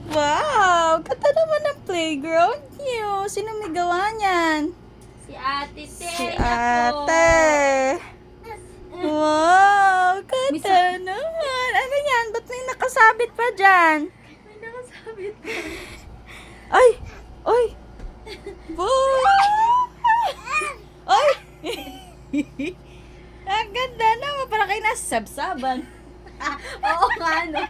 Wow! Ganda naman ang playground niyo. Sino may gawa niyan? Si Ate Si Teya po. ate. Wow! Ganda naman. Ano yan? Ba't may nakasabit pa dyan? May nakasabit po. Ay! Ay! Wow! Ay! Ang ganda naman. Parang kayo nasa sabsaban. Oo nga, no?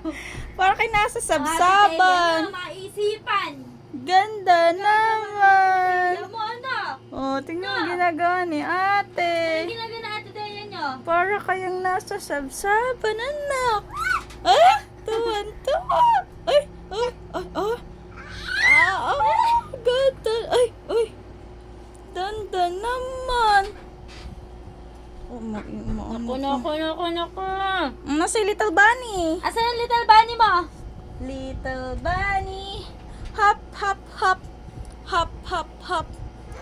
Parang kayo nasa Ate sabsaban. Teya na, maisipan. Ganda naman. Teya mo, anak. Oh, tingnan mo ginagawa ni ate. Ano ginagawa na Ate Teya nyo? Para kayang nasa sabsaban, anak. Ah! Tuwan-tuwa. Ay! Ay! Ay! Ah! Ganda. Ay! Ay! Ganda naman. Oh, Naku. Nasa si Little Bunny. Asan ang little bunny mo? Little Bunny. Hop, hop, hop. Hop, hop, hop.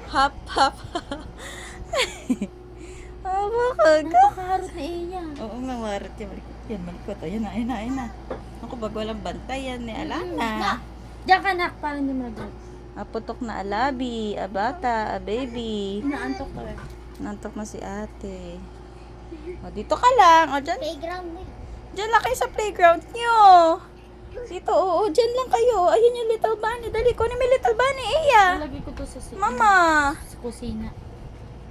Hop, hop, hop. Bakag. Napakaharot na iya. Oo nga, warit yan. Malikot yan, malikot. Ayan na, ayan na, ayan na. Ako, bago walang bantay yan ni Alana. Diyan ka, nak, para hindi mo nag-drugs. Aputok na alabi, a bata, a baby. Inaantok ka rin. Nantok na si ate. O, dito ka lang. O, dyan. Playground mo. Dyan lang kayo sa playground nyo. Dito, oo, dyan lang kayo. Ayun yung Little Bunny. Dali, kunin mo yung Little Bunny, Iya. Lagi ko to sa Mama. sa kusina.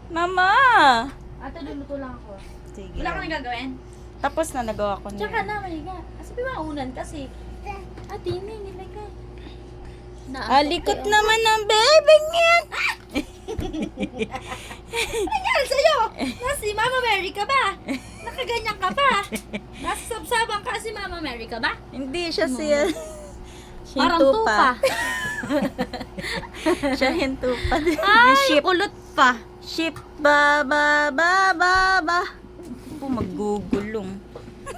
Mama. Ate, luluto lang ako. Sige. Wala ka nang gagawin? Tapos na nagawa ko Diyan ka niya. na, maliga. Kasi maunan kasi. Ate, may nilagay. Alikot naman ng baby niyan. Nangyari sa'yo? Si Mama Mary ka ba? Nakaganyan ka pa? Nasa sabsaban ka si Mama Mary ka ba? Hindi siya siya. Siya Parang hinto tupa. pa. Siya hinto pa. Ay, Ship. kulot pa. Ship ba ba ba